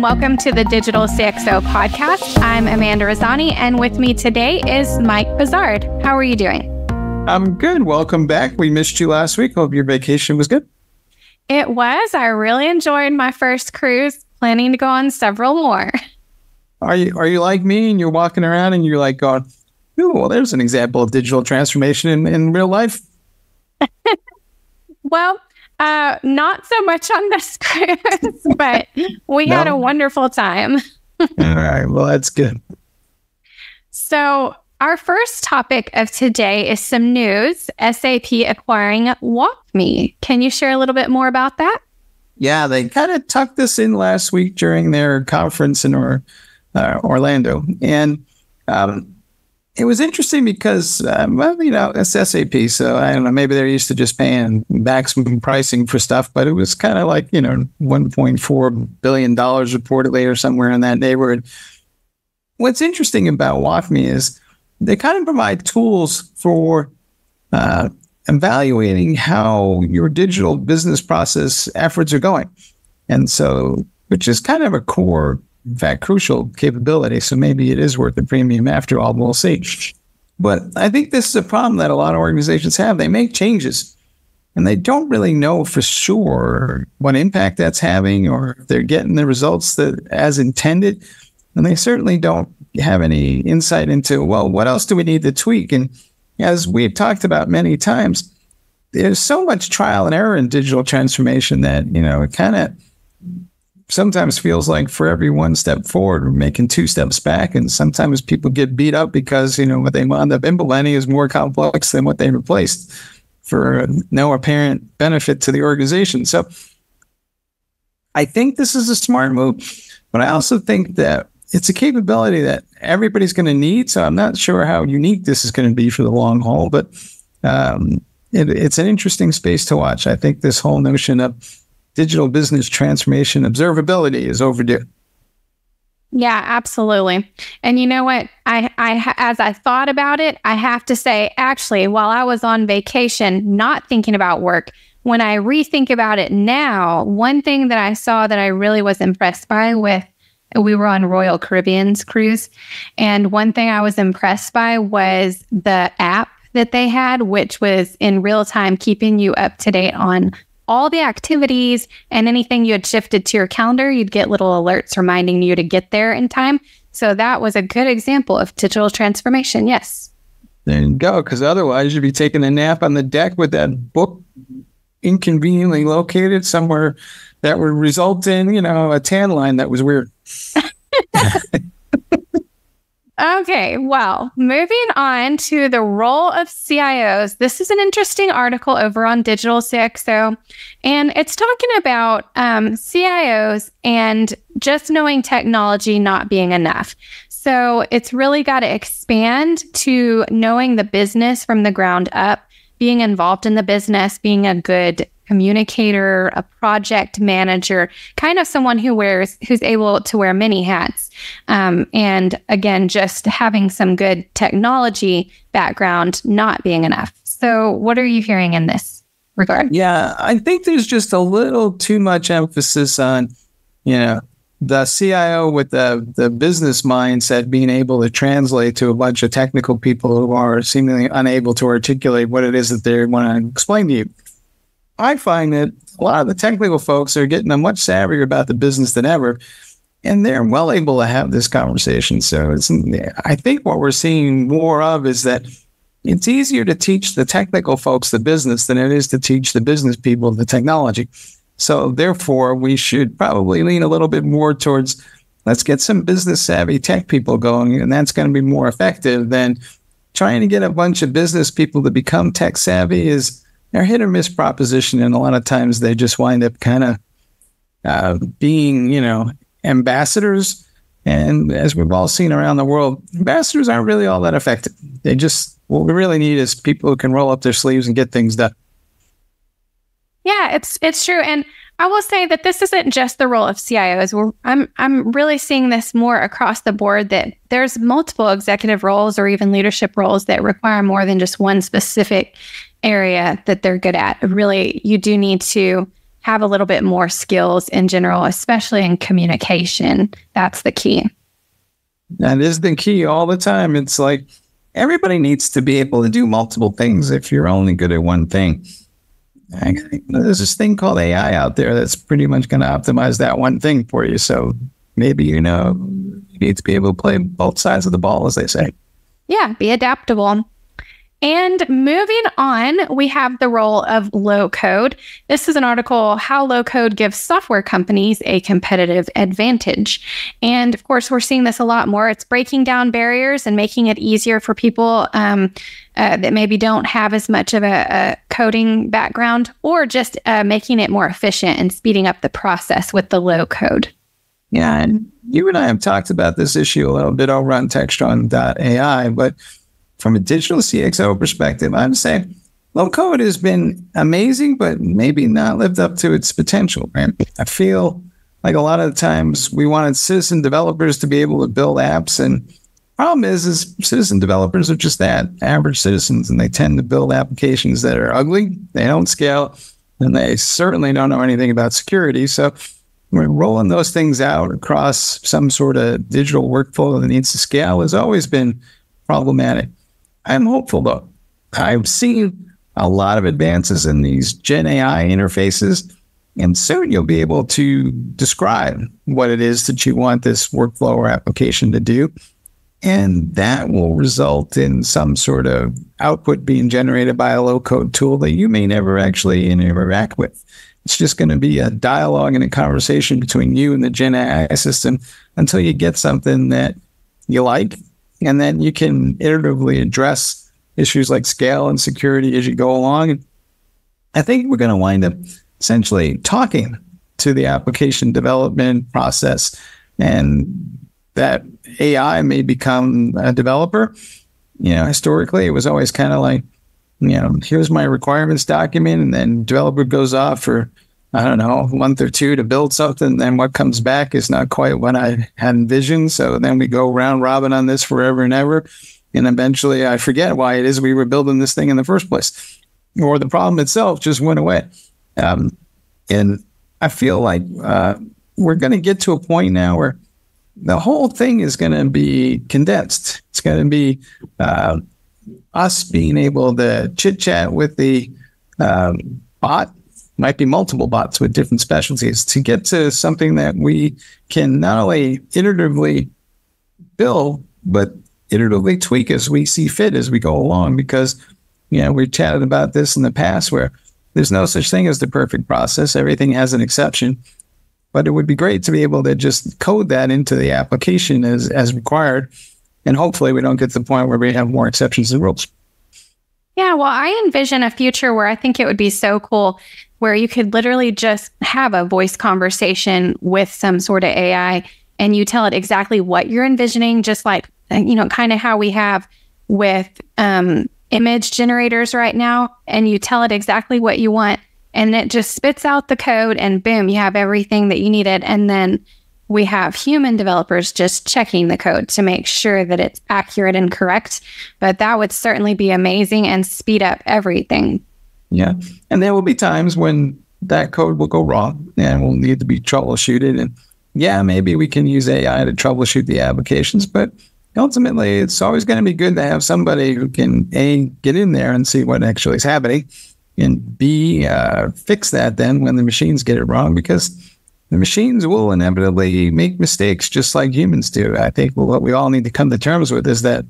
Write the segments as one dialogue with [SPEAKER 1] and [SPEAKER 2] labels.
[SPEAKER 1] welcome to the Digital CxO podcast. I'm Amanda Razani, and with me today is Mike Vizard. How are you doing?
[SPEAKER 2] I'm good. Welcome back. We missed you last week. Hope your vacation was good.
[SPEAKER 1] It was. I really enjoyed my first cruise, planning to go on several more.
[SPEAKER 2] Are you like me and you're walking around and you're like going, ooh, well, there's an example of digital transformation in real life?
[SPEAKER 1] Well, not so much on this cruise, but we had a wonderful time.
[SPEAKER 2] All right. Well, that's good.
[SPEAKER 1] So our first topic of today is some news. SAP acquiring WalkMe. Can you share a little bit more about that?
[SPEAKER 2] Yeah, they kind of tucked this in last week during their conference in Orlando. And it was interesting because, it's SAP. So I don't know, maybe they're used to just paying maximum pricing for stuff, but it was kind of like, $1.4 billion reportedly or somewhere in that neighborhood. What's interesting about WalkMe is they kind of provide tools for evaluating how your digital business process efforts are going. And so, which is kind of a core, in fact, crucial capability. So maybe it is worth the premium after all. We'll see. But I think this is a problem that a lot of organizations have. They make changes and they don't really know for sure what impact that's having or if they're getting the results that as intended. And they certainly don't have any insight into, well, what else do we need to tweak? And as we've talked about many times, there's so much trial and error in digital transformation that, it kind of sometimes feels like for every one step forward, we're making two steps back. And sometimes people get beat up because, what they wound up implementing is more complex than what they replaced for no apparent benefit to the organization. So I think this is a smart move, but I also think that it's a capability that everybody's going to need. So I'm not sure how unique this is going to be for the long haul, but it's an interesting space to watch. I think this whole notion of digital business transformation observability is overdue.
[SPEAKER 1] Yeah, absolutely. And you know what? I as I thought about it, I have to say, actually, while I was on vacation, not thinking about work, when I rethink about it now, one thing that I saw that I really was impressed by we were on Royal Caribbean's cruise. And one thing I was impressed by was the app that they had, which was in real time keeping you up to date on all the activities and anything you had shifted to your calendar. You'd get little alerts reminding you to get there in time. So that was a good example of digital transformation. Yes.
[SPEAKER 2] There you go. Because otherwise you'd be taking a nap on the deck with that book inconveniently located somewhere that would result in, a tan line that was weird.
[SPEAKER 1] Okay, well, moving on to the role of CIOs. This is an interesting article over on Digital CxO, and it's talking about CIOs and just knowing technology not being enough. So it's really got to expand to knowing the business from the ground up, being involved in the business, being a good communicator, a project manager, kind of someone who's able to wear many hats. And again, just having some good technology background not being enough. So what are you hearing in this regard?
[SPEAKER 2] Yeah, I think there's just a little too much emphasis on, the CIO with the business mindset being able to translate to a bunch of technical people who are seemingly unable to articulate what it is that they want to explain to you. I find that a lot of the technical folks are getting much savvier about the business than ever, and they're well able to have this conversation. So I think what we're seeing more of is that it's easier to teach the technical folks the business than it is to teach the business people the technology. So therefore, we should probably lean a little bit more towards let's get some business savvy tech people going, and that's going to be more effective than trying to get a bunch of business people to become tech savvy is a hit or miss proposition. And a lot of times they just wind up kind of being, ambassadors. And as we've all seen around the world, ambassadors aren't really all that effective. What we really need is people who can roll up their sleeves and get things done.
[SPEAKER 1] Yeah, it's true. And I will say that this isn't just the role of CIOs. I'm really seeing this more across the board, that there's multiple executive roles or even leadership roles that require more than just one specific area that they're good at. Really, you do need to have a little bit more skills in general, especially in communication. That's the key.
[SPEAKER 2] That is the key all the time. It's like everybody needs to be able to do multiple things if you're only good at one thing. There's this thing called AI out there that's pretty much going to optimize that one thing for you. So maybe, you need to be able to play both sides of the ball, as they say.
[SPEAKER 1] Yeah, be adaptable. And moving on, we have the role of low code. This is an article, How Low Code Gives Software Companies a Competitive Advantage. And of course, we're seeing this a lot more. It's breaking down barriers and making it easier for people that maybe don't have as much of a coding background, or just making it more efficient and speeding up the process with the low code.
[SPEAKER 2] Yeah, and you and I have talked about this issue a little bit over on Textron.ai, but from a digital CxO perspective, I'd say low code has been amazing, but maybe not lived up to its potential, right? I feel like a lot of the times we wanted citizen developers to be able to build apps, and problem is citizen developers are just that, average citizens, and they tend to build applications that are ugly, they don't scale, and they certainly don't know anything about security. So we're rolling those things out across some sort of digital workflow that needs to scale has always been problematic. I'm hopeful, though. I've seen a lot of advances in these Gen AI interfaces, and soon you'll be able to describe what it is that you want this workflow or application to do, and that will result in some sort of output being generated by a low-code tool that you may never actually interact with. It's just going to be a dialogue and a conversation between you and the Gen AI system until you get something that you like. And then you can iteratively address issues like scale and security as you go along. And I think we're going to wind up essentially talking to the application development process, and that AI may become a developer. Historically, it was always kind of like, here's my requirements document, and then developer goes off for, a month or two to build something. Then what comes back is not quite what I had envisioned. So then we go round robin on this forever and ever. And eventually I forget why it is we were building this thing in the first place, or the problem itself just went away. And I feel like we're going to get to a point now where the whole thing is going to be condensed. It's going to be us being able to chit chat with the bot. Might be multiple bots with different specialties to get to something that we can not only iteratively build, but iteratively tweak as we see fit as we go along. Because, we chatted about this in the past where there's no such thing as the perfect process. Everything has an exception. But it would be great to be able to just code that into the application as required. And hopefully we don't get to the point where we have more exceptions than rules.
[SPEAKER 1] Yeah, well, I envision a future where I think it would be so cool where you could literally just have a voice conversation with some sort of AI, and you tell it exactly what you're envisioning, just like, kind of how we have with image generators right now, and you tell it exactly what you want, and it just spits out the code, and boom, you have everything that you needed. And then we have human developers just checking the code to make sure that it's accurate and correct. But that would certainly be amazing and speed up everything.
[SPEAKER 2] Yeah. And there will be times when that code will go wrong and will need to be troubleshooted. And yeah, maybe we can use AI to troubleshoot the applications, but ultimately it's always going to be good to have somebody who can A, get in there and see what actually is happening, and B, fix that then when the machines get it wrong, because the machines will inevitably make mistakes just like humans do. I think what we all need to come to terms with is that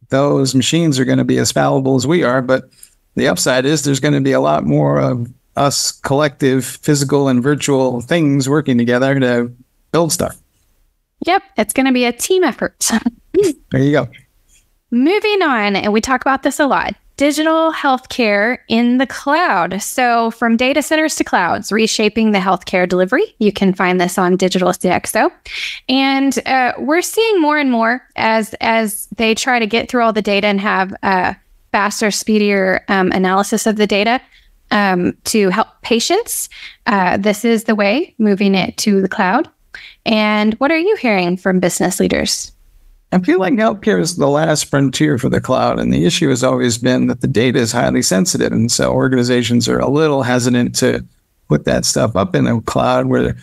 [SPEAKER 2] those machines are going to be as fallible as we are, but the upside is there's going to be a lot more of us collective physical and virtual things working together to build stuff.
[SPEAKER 1] Yep, it's going to be a team effort.
[SPEAKER 2] There you go.
[SPEAKER 1] Moving on, and we talk about this a lot, digital healthcare in the cloud. So from data centers to clouds, reshaping the healthcare delivery. You can find this on Digital CxO. And we're seeing more and more as they try to get through all the data and have faster, speedier analysis of the data to help patients. This is the way, moving it to the cloud. And what are you hearing from business leaders?
[SPEAKER 2] I feel like healthcare is the last frontier for the cloud. And the issue has always been that the data is highly sensitive. And so organizations are a little hesitant to put that stuff up in the cloud where,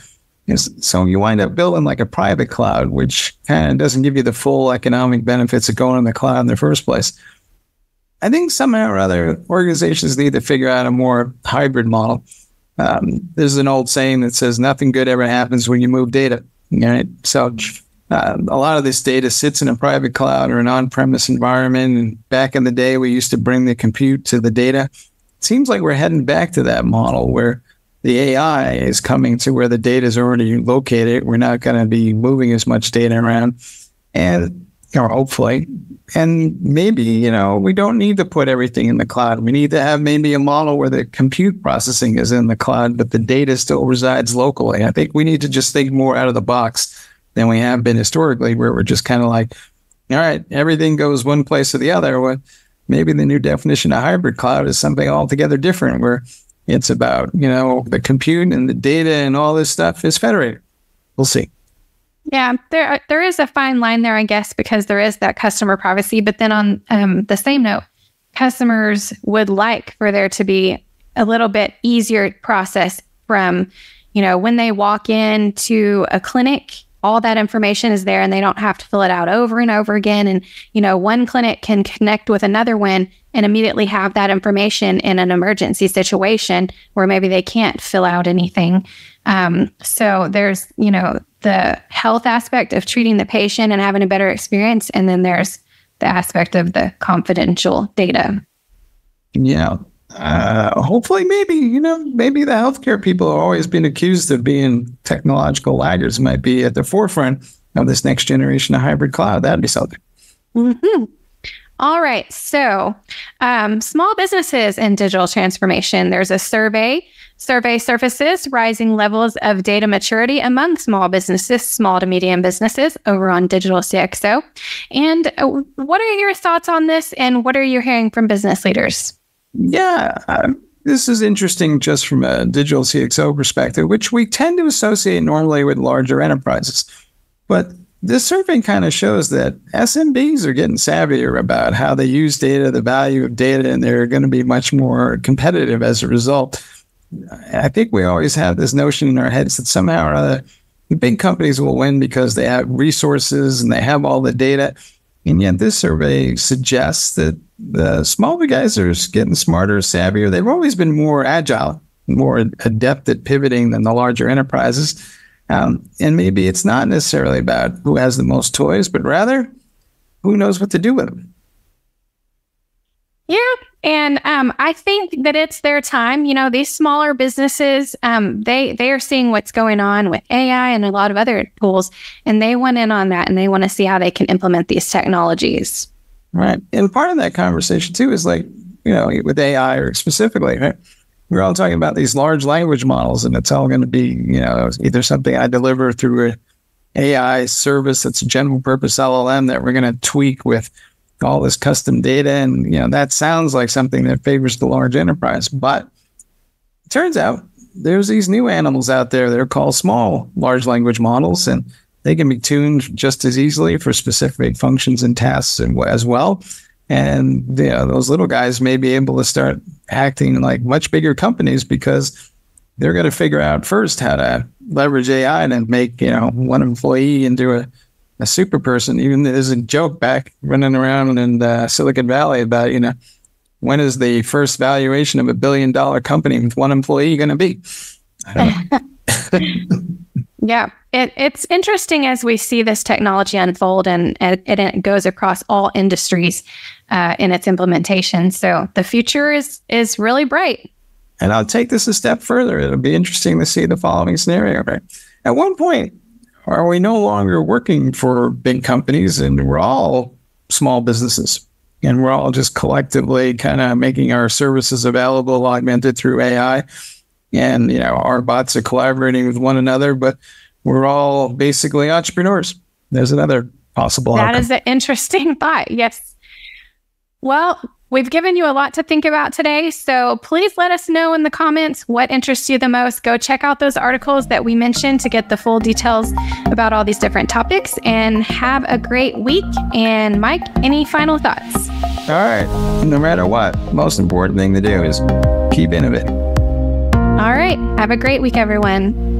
[SPEAKER 2] so you wind up building like a private cloud, which kind of doesn't give you the full economic benefits of going in the cloud in the first place. I think somehow or other organizations need to figure out a more hybrid model. There's an old saying that says nothing good ever happens when you move data. Right? So a lot of this data sits in a private cloud or an on-premise environment. And back in the day, we used to bring the compute to the data. It seems like we're heading back to that model where the AI is coming to where the data is already located. We're not going to be moving as much data around, and or hopefully, and maybe we don't need to put everything in the cloud. We need to have maybe a model where the compute processing is in the cloud, but the data still resides locally. I think we need to just think more out of the box than we have been historically, where we're just kind of like, all right, everything goes one place or the other. Well, maybe the new definition of hybrid cloud is something altogether different, where it's about, the compute and the data and all this stuff is federated. We'll see.
[SPEAKER 1] Yeah, there is a fine line there, I guess, because there is that customer privacy. But then on the same note, customers would like for there to be a little bit easier process from, when they walk into a clinic, all that information is there and they don't have to fill it out over and over again. And, one clinic can connect with another one and immediately have that information in an emergency situation where maybe they can't fill out anything. So there's, the health aspect of treating the patient and having a better experience. And then there's the aspect of the confidential data.
[SPEAKER 2] Yeah. Hopefully, maybe the healthcare people are always been accused of being technological laggards, might be at the forefront of this next generation of hybrid cloud. That'd be something.
[SPEAKER 1] Mm-hmm. All right. So small businesses and digital transformation. There's a survey surfaces rising levels of data maturity among small businesses, small to medium businesses over on digital CxO. And what are your thoughts on this? And what are you hearing from business leaders?
[SPEAKER 2] Yeah, this is interesting just from a digital CxO perspective, which we tend to associate normally with larger enterprises. But this survey kind of shows that SMBs are getting savvier about how they use data, the value of data, and they're going to be much more competitive as a result. I think we always have this notion in our heads that somehow or other, the big companies will win because they have resources and they have all the data. And yet this survey suggests that the smaller guys are getting smarter, savvier. They've always been more agile, more adept at pivoting than the larger enterprises. And maybe it's not necessarily about who has the most toys, but rather who knows what to do with them.
[SPEAKER 1] Yeah. And I think that it's their time. These smaller businesses, they are seeing what's going on with AI and a lot of other tools, and they want in on that, and they want to see how they can implement these technologies.
[SPEAKER 2] Right. And part of that conversation, too, is like, with AI or specifically, right? We're all talking about these large language models, and it's all going to be, either something I deliver through an AI service that's a general purpose LLM that we're going to tweak with all this custom data. And, that sounds like something that favors the large enterprise. But it turns out there's these new animals out there that are called small large language models, and they can be tuned just as easily for specific functions and tasks as well. And those little guys may be able to start acting like much bigger companies because they're going to figure out first how to leverage AI and make one employee into a super person. Even there's a joke back running around in Silicon Valley about when is the first valuation of $1 billion company with one employee going to be? I don't know.
[SPEAKER 1] Yeah, it's interesting as we see this technology unfold, and it goes across all industries in its implementation. So the future is really bright.
[SPEAKER 2] And I'll take this a step further. It'll be interesting to see the following scenario. Right? At one point, are we no longer working for big companies and we're all small businesses? And we're all just collectively kind of making our services available, augmented through AI. And, our bots are collaborating with one another, but we're all basically entrepreneurs. There's another possible outcome.
[SPEAKER 1] That is an interesting thought. Yes. Well, we've given you a lot to think about today. So please let us know in the comments what interests you the most. Go check out those articles that we mentioned to get the full details about all these different topics, and have a great week. And Mike, any final thoughts?
[SPEAKER 2] All right. No matter what, most important thing to do is keep innovating.
[SPEAKER 1] All right. Have a great week, everyone.